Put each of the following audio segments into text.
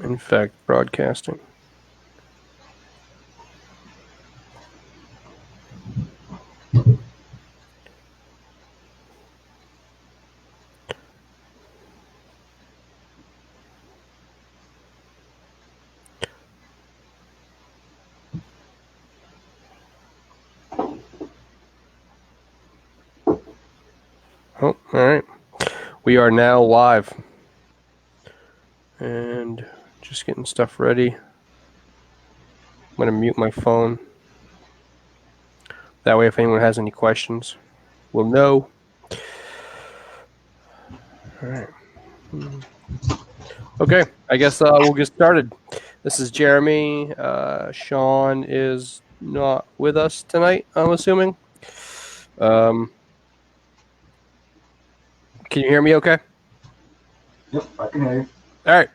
In fact, broadcasting. Oh, all right. We are now live. And just getting stuff ready. I'm going to mute my phone. That way, if anyone has any questions, we'll know. All right. Okay, I guess we'll get started. This is Jeremy. Sean is not with us tonight, I'm assuming. Can you hear me okay? Yep, I can hear you. All right.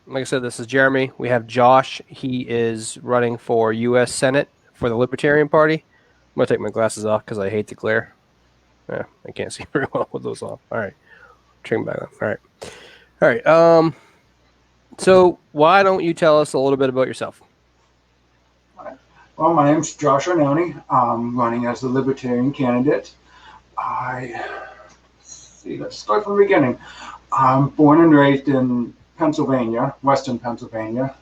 Like I said, this is Jeremy. We have Josh. He is running for U.S. Senate for the Libertarian Party. I'm going to take my glasses off because I hate the glare. Yeah, I can't see very well with those off. All right. Turn back on. All right. All right. So why don't you tell us a little bit about yourself? Well, my name's Josh Arnone. I'm running as the Libertarian candidate. Let's start from the beginning. I'm born and raised in Pennsylvania, western Pennsylvania,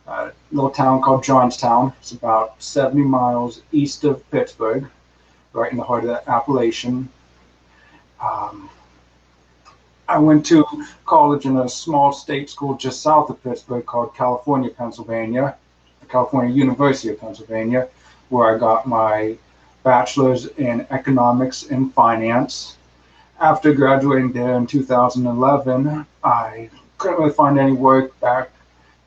a little town called Johnstown. It's about 70 miles east of Pittsburgh, right in the heart of the Appalachian. I went to college in a small state school just south of Pittsburgh called California, Pennsylvania, California University of Pennsylvania, where I got my bachelor's in economics and finance. After graduating there in 2011, I couldn't really find any work back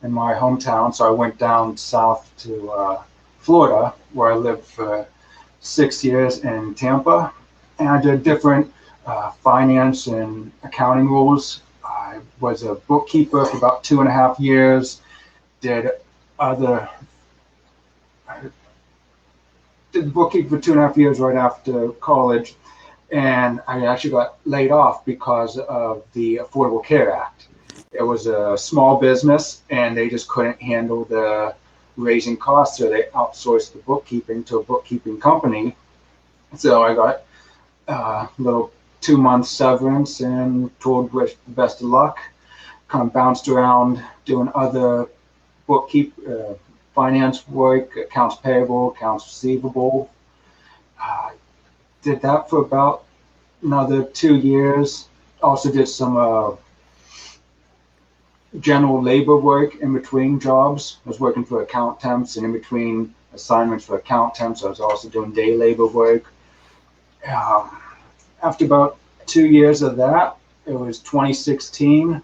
in my hometown, so I went down south to Florida, where I lived for 6 years in Tampa, and I did different finance and accounting roles. I was a bookkeeper for about 2.5 years, did bookkeeping for 2.5 years right after college, and I actually got laid off because of the Affordable Care Act. It was a small business, and they just couldn't handle the raising costs, so they outsourced the bookkeeping to a bookkeeping company. So I got a little 2-month severance and told wish the best of luck. Kind of bounced around doing other finance work, accounts payable, accounts receivable. Did that for about another 2 years. Also did some general labor work in between jobs. I was working for account temps, and in between assignments for account temps, I was also doing day labor work. After about 2 years of that, it was 2016,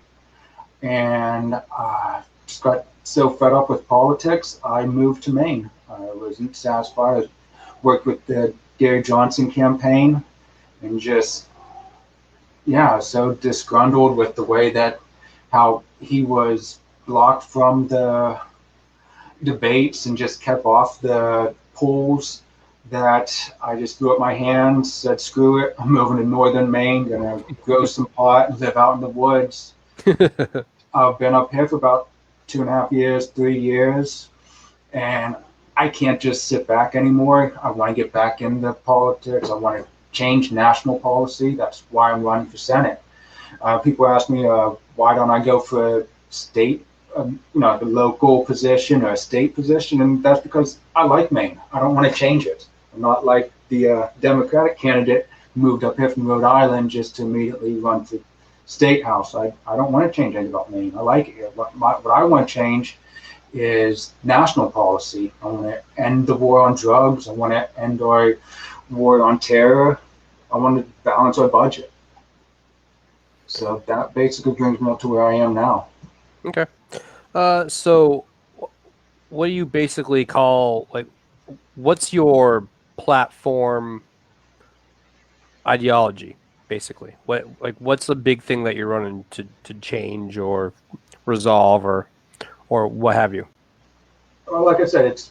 and I just got so fed up with politics, I moved to Maine. I wasn't satisfied. I worked with the Gary Johnson campaign, and just, so disgruntled with the way that how he was blocked from the debates and just kept off the polls, that I just threw up my hands, said, screw it, I'm moving to northern Maine, gonna grow some pot, live out in the woods. I've been up here for about 2.5 years, 3 years, and I can't just sit back anymore. I want to get back into politics. I want to change national policy. That's why I'm running for Senate. People ask me, why don't I go for state, the local position or a state position? And that's because I like Maine. I don't want to change it. I'm not like the Democratic candidate who moved up here from Rhode Island just to immediately run for state house. I don't want to change anything about Maine. I like it here. What I want to change is national policy. I want to end the war on drugs. I want to end our war on terror. I want to balance our budget. So that basically brings me up to where I am now. Okay. So what do you basically call, what's your platform ideology, basically? What's the big thing that you're running to change or resolve or what have you? Well, like I said,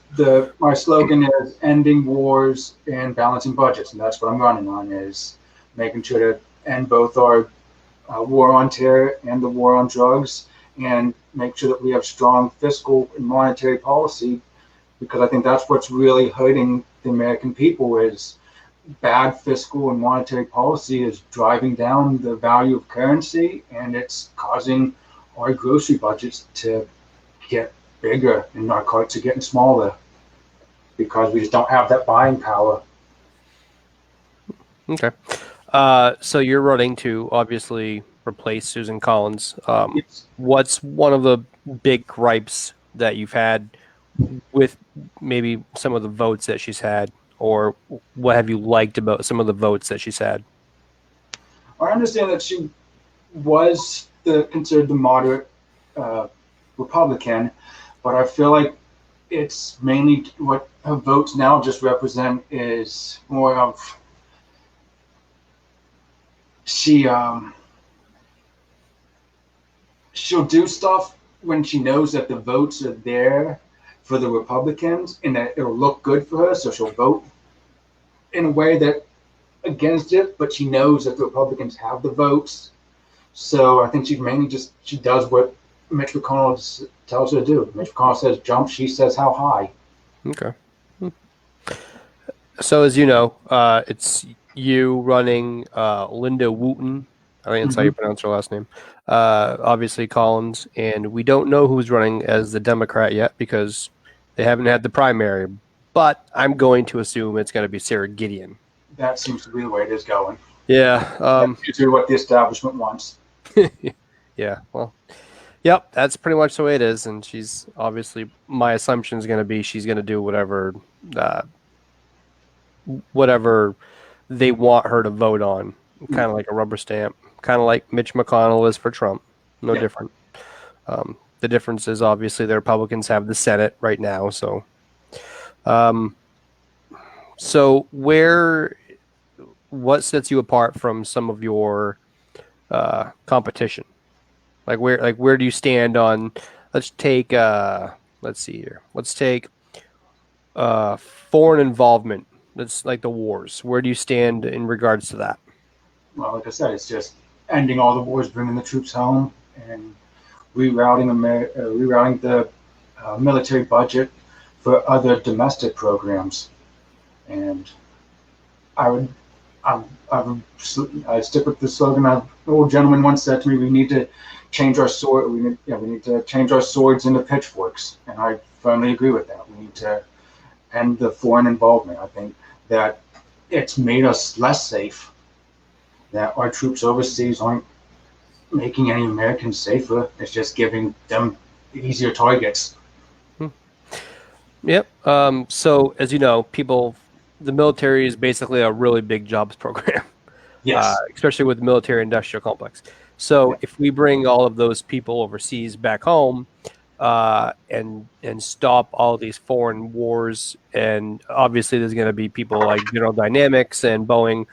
my slogan is ending wars and balancing budgets, and that's what I'm running on, is making sure to end both our war on terror and the war on drugs, and make sure that we have strong fiscal and monetary policy, because I think that's what's really hurting the American people is bad fiscal and monetary policy is driving down the value of currency, and it's causing our grocery budgets to get bigger and our carts are getting smaller because we just don't have that buying power. Okay. So you're running to obviously replace Susan Collins. Yes. What's one of the big gripes that you've had with maybe some of the votes that she's had, or what have you liked about some of the votes that she's had? I understand that she was considered the moderate Republican, but I feel like it's mainly what her votes now just represent is more of she'll do stuff when she knows that the votes are there for the Republicans and that it'll look good for her, so she'll vote in a way that against it, but she knows that the Republicans have the votes. So I think she does what Mitch McConnell tells her to do. Mitch McConnell says jump, she says how high. Okay. So as you know, it's you running Linda Wooten. I think that's how you pronounce her last name. Obviously Collins, and we don't know who's running as the Democrat yet because they haven't had the primary. But I'm going to assume it's going to be Sarah Gideon. That seems to be the way it is going. Yeah. That's what the establishment wants. Yeah. Well, yep. That's pretty much the way it is, and she's obviously. My assumption is going to be she's going to do whatever they want her to vote on, kind of like a rubber stamp, kind of like Mitch McConnell is for Trump. No different. The difference is obviously the Republicans have the Senate right now, so. So what sets you apart from some of your competition? Like where do you stand on? Let's take let's see here. Let's take foreign involvement. That's like the wars. Where do you stand in regards to that? Well, like I said, it's just ending all the wars, bringing the troops home, and rerouting the military budget for other domestic programs. And I stick with the slogan an old gentleman once said to me: "We need to change our sword. We need to change our swords into pitchforks." And I firmly agree with that. We need to end the foreign involvement. I think that it's made us less safe. That our troops overseas aren't making any Americans safer. It's just giving them easier targets. Yep. So as you know, the military is basically a really big jobs program. Yes. Especially with the military industrial complex. So if we bring all of those people overseas back home and stop all these foreign wars, and obviously there's going to be people like General Dynamics and Boeing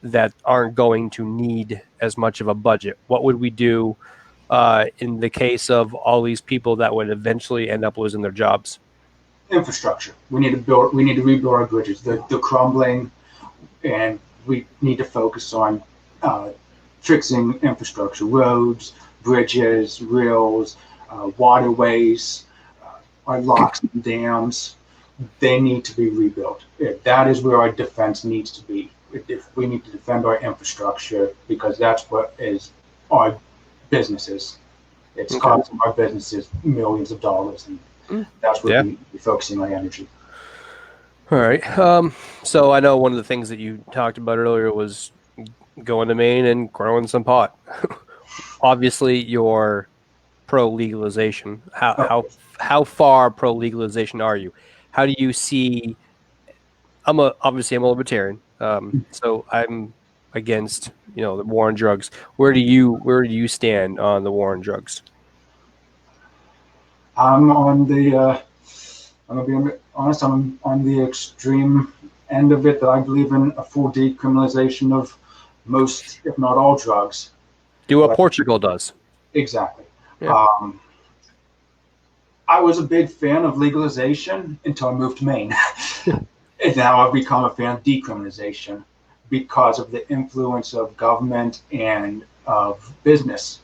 that aren't going to need as much of a budget. What would we do in the case of all these people that would eventually end up losing their jobs? Infrastructure. We need to rebuild our bridges. They're crumbling, and we need to focus on fixing infrastructure, roads, bridges, rails, waterways, our locks and dams. They need to be rebuilt. That is where our defense needs to be. If we need to defend our infrastructure, because that's what is our businesses. It's costing our businesses millions of dollars, and that's where we need to be focusing our energy. All right. So I know one of the things that you talked about earlier was going to Maine and growing some pot. Obviously, you're pro legalization. How far pro legalization are you? How do you see? Obviously I'm a libertarian, so I'm against the war on drugs. Where do you stand on the war on drugs? I'm on the. I'm gonna be honest. I'm on the extreme end of it. That I believe in a full decriminalization of most, if not all, drugs. Do what Portugal does. Exactly. Yeah. I was a big fan of legalization until I moved to Maine. And now I've become a fan of decriminalization because of the influence of government and of business.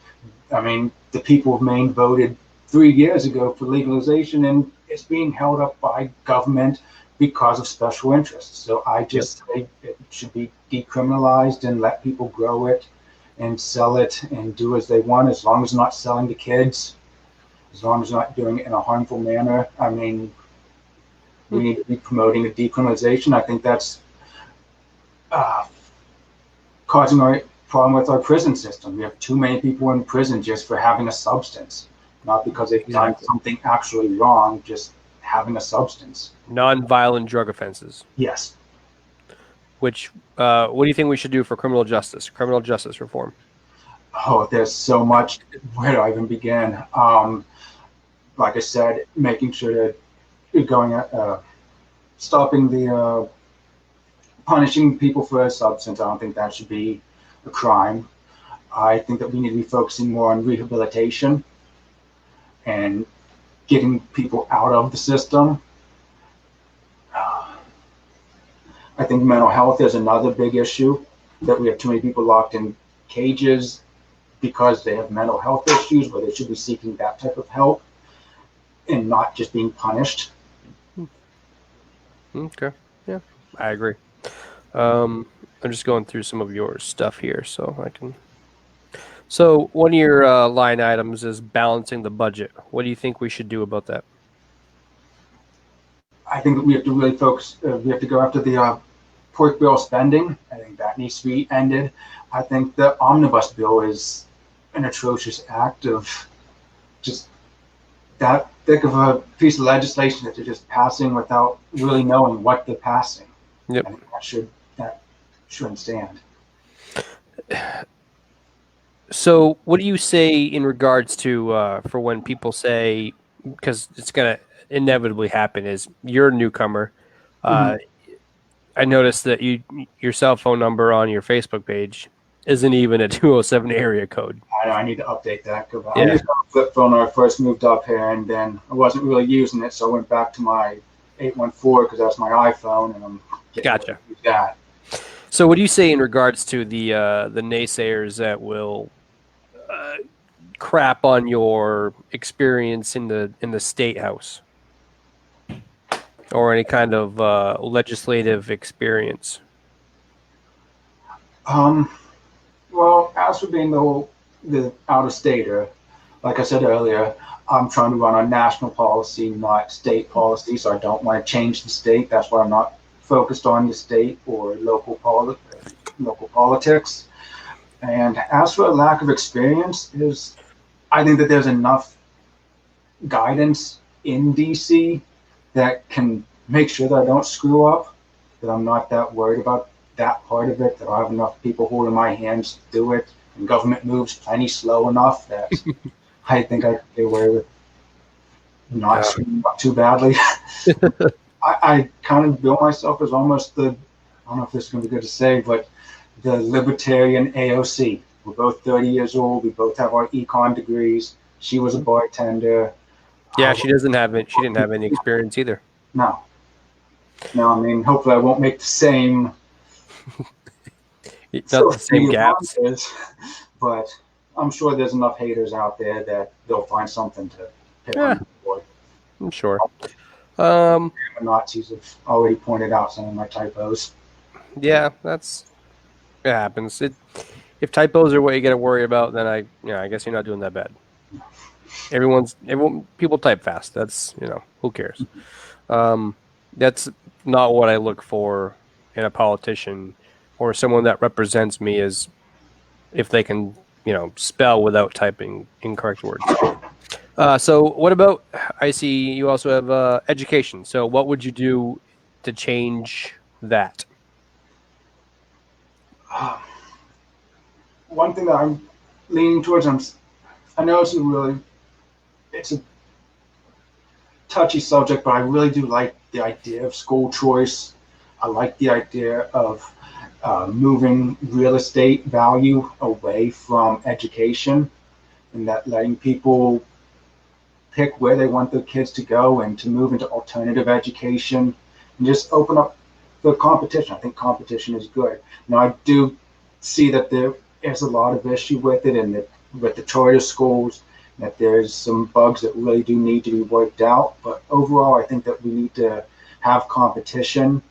I mean, the people of Maine voted 3 years ago for legalization, and it's being held up by government because of special interests. So I just say it should be decriminalized and let people grow it and sell it and do as they want, as long as they're not selling to kids, as long as they're not doing it in a harmful manner. I mean, we need to be promoting a decriminalization. I think that's causing a problem with our prison system. We have too many people in prison just for having a substance, not because they've done something actually wrong, just having a substance. Non-violent drug offenses. Yes. Which, what do you think we should do for criminal justice reform? Oh, there's so much. Where do I even begin? Like I said, making sure that you're going at stopping the punishing people for a substance. I don't think that should be a crime. I think that we need to be focusing more on rehabilitation and getting people out of the system. I think mental health is another big issue, that we have too many people locked in cages because they have mental health issues, where they should be seeking that type of help and not just being punished. Okay. Yeah, I agree. I'm just going through some of your stuff here so I can. So one of your line items is balancing the budget. What do you think we should do about that? I think that we have to really focus. We have to go after the pork bill spending. I think that needs to be ended. I think the omnibus bill is an atrocious act of just that thick of a piece of legislation that they're just passing without really knowing what they're passing. Yep. I think that shouldn't stand. So what do you say in regards to for when people say, because it's going to inevitably happen, is you're a newcomer. I noticed that your cell phone number on your Facebook page isn't even a 207 area code. I need to update that, because I used a flip phone when I first moved up here, and then I wasn't really using it, so I went back to my 814 because that's my iPhone, and I'm getting Gotcha. that. So what do you say in regards to the naysayers that will crap on your experience in the state house or any kind of legislative experience? Well, as for being the out-of-stater, like I said earlier, I'm trying to run on national policy, not state policy, so I don't want to change the state. That's why I'm not focused on the state or local politics. And as for a lack of experience, I think that there's enough guidance in DC that can make sure that I don't screw up, that I'm not that worried about that part of it, that I have enough people holding my hands to do it, and government moves plenty slow enough that I think I could get away with not screwing up too badly. I kind of bill myself as almost I don't know if this is going to be good to say, but the Libertarian AOC. We're both 30 years old. We both have our econ degrees. She was a bartender. Yeah, she didn't have any experience either. No, I mean, hopefully I won't make the same not the same gaps. But I'm sure there's enough haters out there that they'll find something to pick on the board. I'm sure. Nazis have already pointed out some of my typos. Yeah, it happens. If typos are what you got to worry about, then I guess you're not doing that bad. People type fast. That's, who cares? That's not what I look for in a politician or someone that represents me, is if they can, spell without typing incorrect words. So what about, I see you also have education. So what would you do to change that? One thing that I'm leaning towards, I know it's a touchy subject, but I really do like the idea of school choice. I like the idea of moving real estate value away from education, and that letting people pick where they want their kids to go and to move into alternative education and just open up the competition. I think competition is good. Now, I do see that there is a lot of issue with it, and that with the charter schools, that there's some bugs that really do need to be worked out. But overall, I think that we need to have competition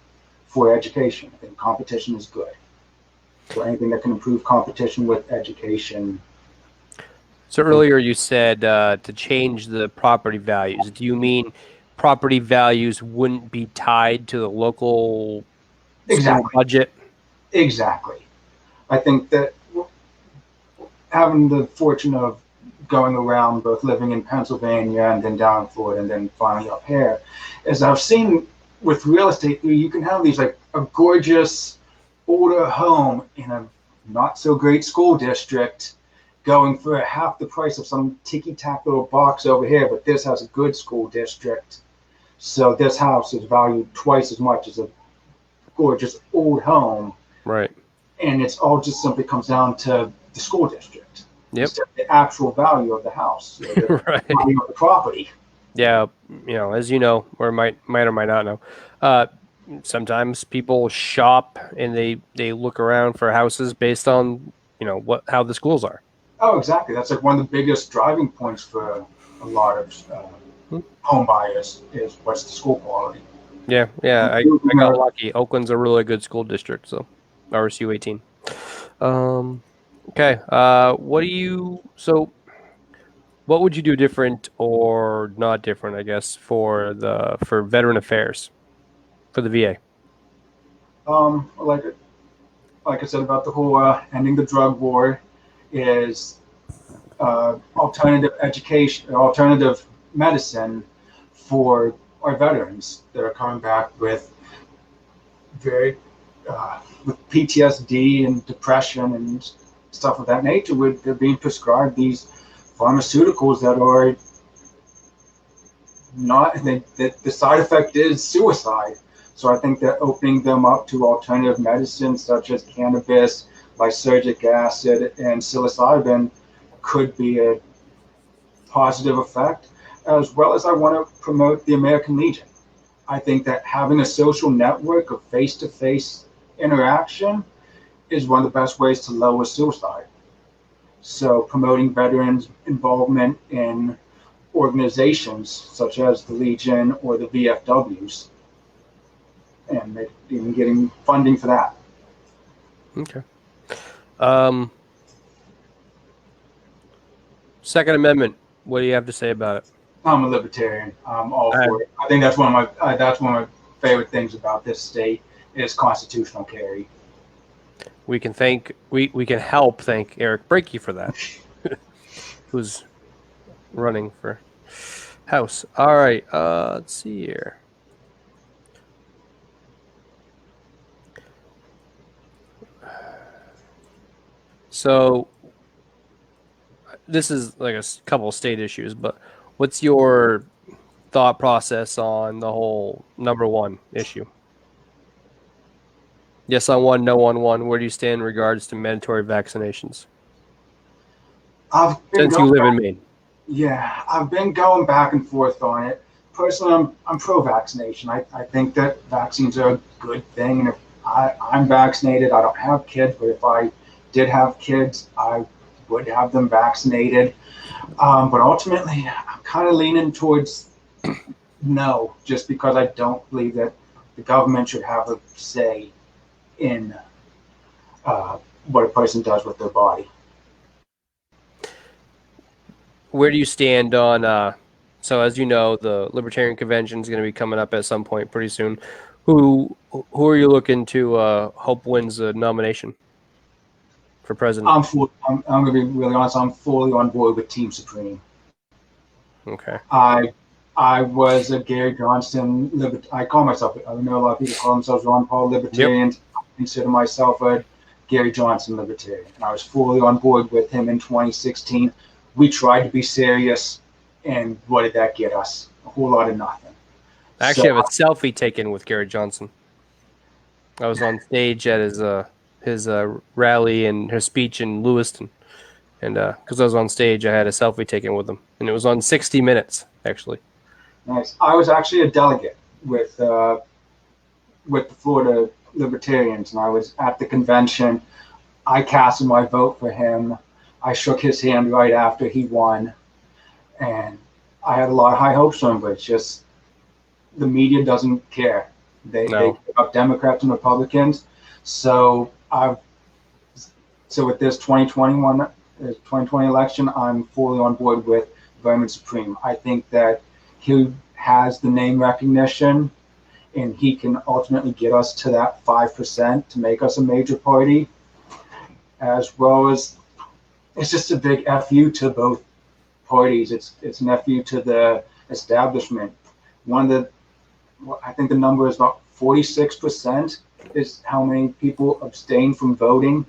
for education. I think competition is good. So anything that can improve competition with education. So earlier you said to change the property values. Do you mean property values wouldn't be tied to the local school Exactly. budget? Exactly. I think that having the fortune of going around, both living in Pennsylvania and then down in Florida and then finally up here, is I've seen with real estate, you can have these like a gorgeous older home in a not so great school district going for half the price of some ticky-tack little box over here, but this has a good school district. So this house is valued twice as much as a gorgeous old home. Right. And it's all just simply comes down to the school district. Yep. Instead of the actual value of the house, or the Right. value of the property. Yeah, as you know, or might or might not know, sometimes people shop and they look around for houses based on how the schools are. Oh, exactly. That's like one of the biggest driving points for a lot of home buyers is what's the school quality. Yeah. I got lucky. Oakland's a really good school district, so RSU 18. Okay. What would you do different or not different, I guess, for veteran affairs for the VA? Like I said about the whole ending the drug war is alternative education, alternative medicine for our veterans that are coming back with very with PTSD and depression and stuff of that nature. They're being prescribed these pharmaceuticals that are not, the side effect is suicide. So I think that opening them up to alternative medicines such as cannabis, lysergic acid, and psilocybin could be a positive effect, as well as I want to promote the American Legion. I think that having a social network of face-to-face interaction is one of the best ways to lower suicide. So promoting veterans' involvement in organizations such as the Legion or the VFWs, and even getting funding for that. Okay. Second Amendment. What do you have to say about it? I'm a libertarian. I'm all for it. I think that's one of my favorite things about this state is constitutional carry. We can help thank Eric Brakey for that, who's running for House. All right. Let's see here. So this is like a couple of state issues, but what's your thought process on the whole number one issue? Yes on one, no on one. Where do you stand in regards to mandatory vaccinations? Since you live in Maine. Yeah, I've been going back and forth on it. Personally, I'm pro-vaccination. I think that vaccines are a good thing. And if I'm vaccinated, I don't have kids, but if I did have kids, I would have them vaccinated. But ultimately, I'm kind of leaning towards no, just because I don't believe that the government should have a say in what a person does with their body. Where do you stand on, so as you know, the Libertarian Convention is going to be coming up at some point pretty soon. Who are you looking to hope wins the nomination for president? I'm going to be really honest. I'm fully on board with Team Supreme. Okay. I was a Gary Johnson I call myself. I know a lot of people call themselves Ron Paul libertarians. Yep. I consider myself a Gary Johnson libertarian, and I was fully on board with him in 2016. We tried to be serious, and what did that get us? A whole lot of nothing. I actually have a selfie taken with Gary Johnson. I was on stage at his rally and his speech in Lewiston, and because I was on stage, I had a selfie taken with him, and it was on 60 Minutes actually. Nice. I was actually a delegate with the Florida Libertarians, and I was at the convention. I casted my vote for him I shook his hand right after he won, and I had a lot of high hopes for him, but it's just the media doesn't care. They No. care about Democrats and Republicans. So with this 2020 election, I'm fully on board with Vermin Supreme. I think that he has the name recognition, and he can ultimately get us to that 5% to make us a major party, as well as it's just a big FU to both parties. It's an FU to the establishment. I think the number is about 46% is how many people abstained from voting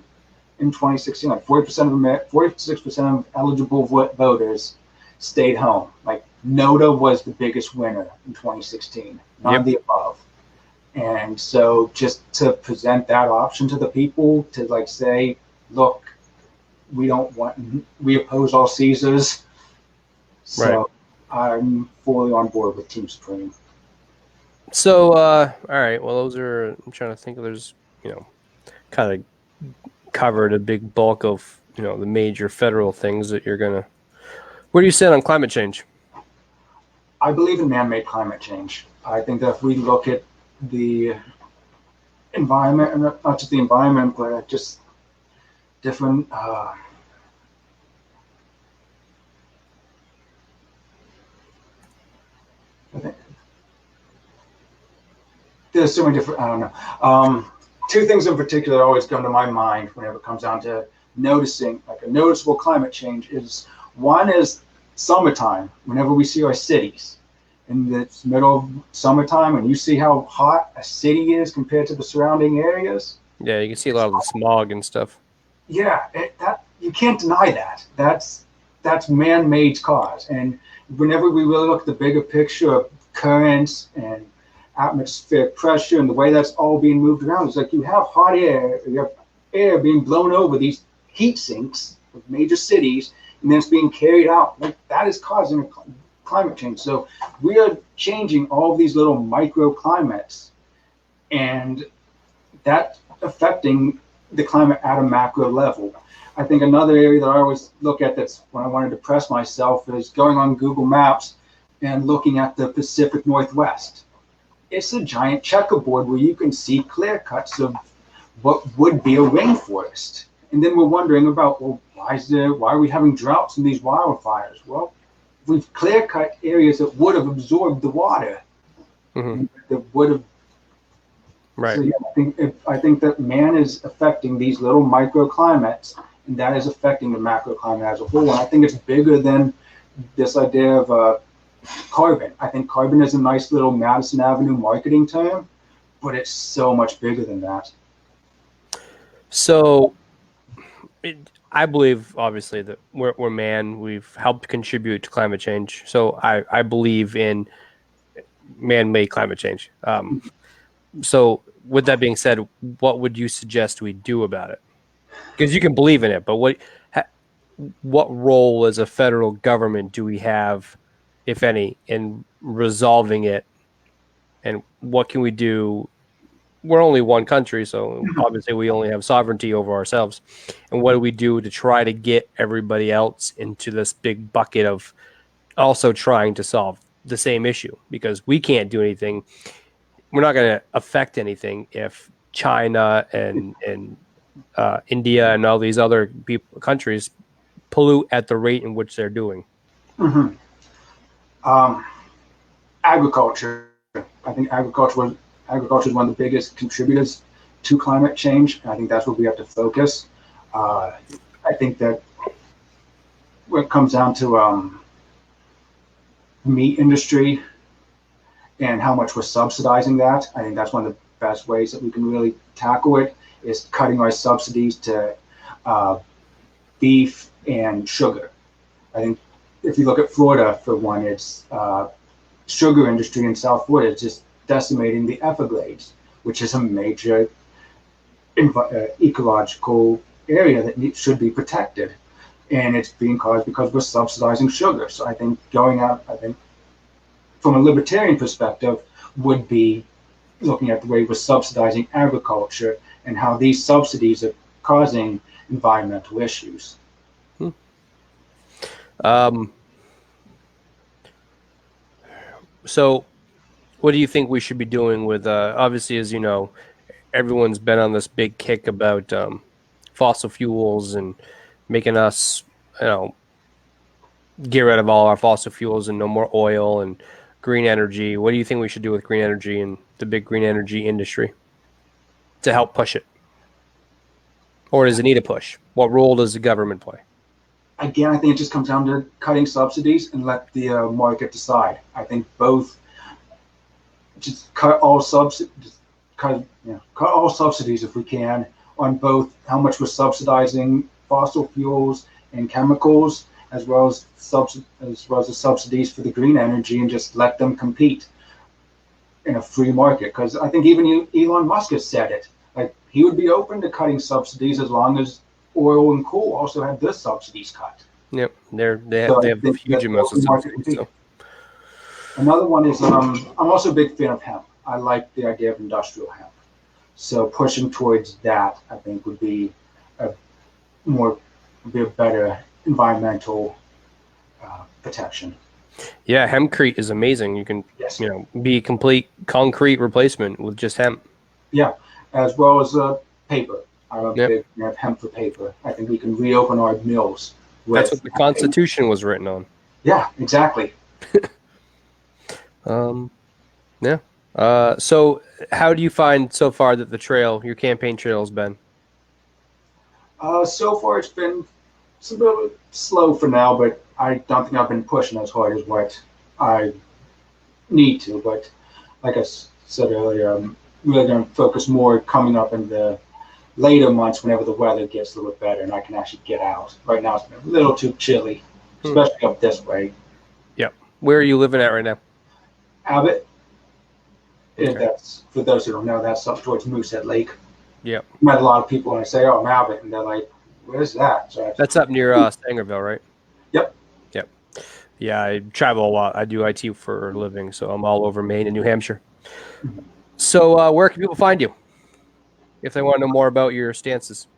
in 2016. Like 46% of eligible voters stayed home. Like NOTA was the biggest winner in 2016, none of the above. And so just to present that option to the people, to like say, look, we oppose all Caesars. So I'm fully on board with Team Supreme. So, all right. Well, I'm trying to think of, there's, kind of covered a big bulk of, the major federal things that you're going to, where do you stand on climate change? I believe in man-made climate change. I think that if we look at the environment, and not just the environment, but just different, there's so many different, I don't know. Two things in particular always come to my mind whenever it comes down to noticing, like a noticeable climate change is, one is summertime. Whenever we see our cities in the middle of summertime and you see how hot a city is compared to the surrounding areas. Yeah, you can see a lot of the smog and stuff. Yeah, that you can't deny that. That's man-made cause. And whenever we really look at the bigger picture of currents and atmospheric pressure and the way that's all being moved around, it's like you have hot air, you have air being blown over these heat sinks of major cities, and then it's being carried out. Like that is causing climate change. So we are changing all of these little microclimates, and that's affecting the climate at a macro level. I think another area that I always look at, that's when I want to depress myself, is going on Google Maps and looking at the Pacific Northwest. It's a giant checkerboard where you can see clear cuts of what would be a rainforest. And then we're wondering about, well, why are we having droughts and these wildfires? Well, we've clear cut areas that would have absorbed the water. That would have. Right. So yeah, I think that man is affecting these little microclimates, and that is affecting the macroclimate as a whole. And I think it's bigger than this idea of carbon. I think carbon is a nice little Madison Avenue marketing term, but it's so much bigger than that. So I believe, obviously, that we're man. We've helped contribute to climate change. So I believe in man-made climate change. So with that being said, what would you suggest we do about it? Because you can believe in it, but what role as a federal government do we have, if any, in resolving it? And what can we do? We're only one country, so obviously we only have sovereignty over ourselves. And what do we do to try to get everybody else into this big bucket of also trying to solve the same issue? Because we can't do anything. We're not going to affect anything if China and India and all these other countries pollute at the rate in which they're doing. Agriculture. I think agriculture is one of the biggest contributors to climate change. And I think that's where we have to focus. I think that when it comes down to meat industry and how much we're subsidizing that, I think that's one of the best ways that we can really tackle it, is cutting our subsidies to beef and sugar. I think if you look at Florida, for one, it's sugar industry in South Florida is just decimating the Everglades, which is a major ecological area that should be protected. And it's being caused because we're subsidizing sugar. So I think from a libertarian perspective, would be looking at the way we're subsidizing agriculture and how these subsidies are causing environmental issues. So what do you think we should be doing with, obviously, as you know, everyone's been on this big kick about fossil fuels and making us, get rid of all our fossil fuels and no more oil and green energy. What do you think we should do with green energy and the big green energy industry to help push it? Or does it need a push? What role does the government play? Again, I think it just comes down to cutting subsidies and let the market decide. I think both. Just cut all subsidies. Cut all subsidies if we can on both how much we're subsidizing fossil fuels and chemicals, as well as the subsidies for the green energy, and just let them compete in a free market. Because I think even Elon Musk has said it. Like, he would be open to cutting subsidies as long as oil and coal also had their subsidies cut. Yep, they have huge amounts of subsidies. So. Another one is I'm also a big fan of hemp. I like the idea of industrial hemp. So pushing towards that, I think, would be a better environmental protection. Yeah, hempcrete is amazing. You can, be a complete concrete replacement with just hemp. Yeah, as well as paper. I'm a big fan of hemp for paper. I think we can reopen our mills. That's what the Constitution was written on. Yeah, exactly. So how do you find so far that your campaign trail has been? So far it's been a little slow for now, but I don't think I've been pushing as hard as what I need to. But like I said earlier, I'm really going to focus more coming up in the later months whenever the weather gets a little bit better and I can actually get out. Right now it's been a little too chilly, especially up this way. Yep. Where are you living at right now? Abbott. Okay. That's, for those who don't know, that's up towards Moosehead Lake. Yep. I met a lot of people and I say, "Oh, I'm Abbott," and they're like, "Where's that?" So that's up near Sangerville, right? Yep. Yep. Yeah, I travel a lot. I do IT for a living, so I'm all over Maine and New Hampshire. So where can people find you if they want to know more about your stances?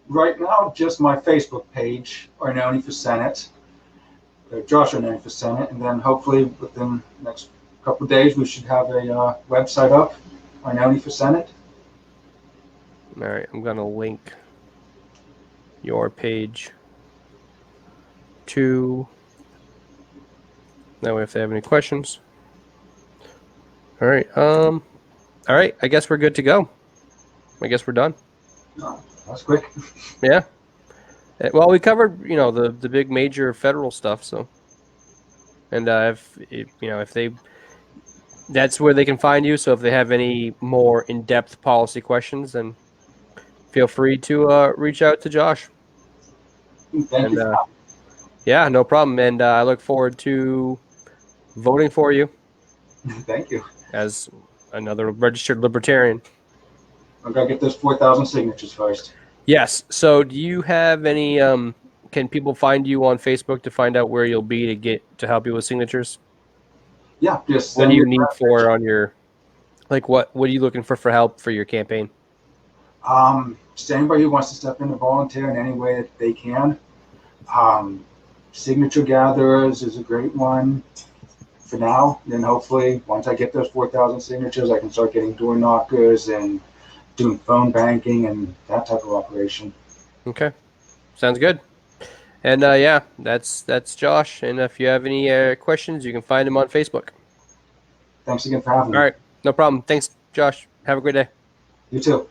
Right now, just my Facebook page, Arnone for Senate, Josh Arnone for Senate, and then hopefully within the next couple of days we should have a website up, Arnone for Senate. All right, I'm going to link your page to that way if they have any questions. All right. All right, I guess we're good to go. I guess we're done. Oh, that's quick. Yeah. Well, we covered, the big major federal stuff, so. And if they, that's where they can find you. So if they have any more in-depth policy questions, then feel free to reach out to Josh. Thank you. Yeah, no problem. And I look forward to voting for you. Thank you. As another registered libertarian. I'm going to get those 4,000 signatures first. Yes. So do you have any, can people find you on Facebook to find out where you'll be to help you with signatures? Yeah. Just what do you need for on your, like what are you looking for help for your campaign? Just anybody who wants to step in and volunteer in any way that they can. Signature gatherers is a great one for now. Then hopefully once I get those 4,000 signatures, I can start getting door knockers and doing phone banking and that type of operation. Okay. Sounds good. And that's Josh. And if you have any questions, you can find him on Facebook. Thanks again for having me. All right. No problem. Thanks, Josh. Have a great day. You too.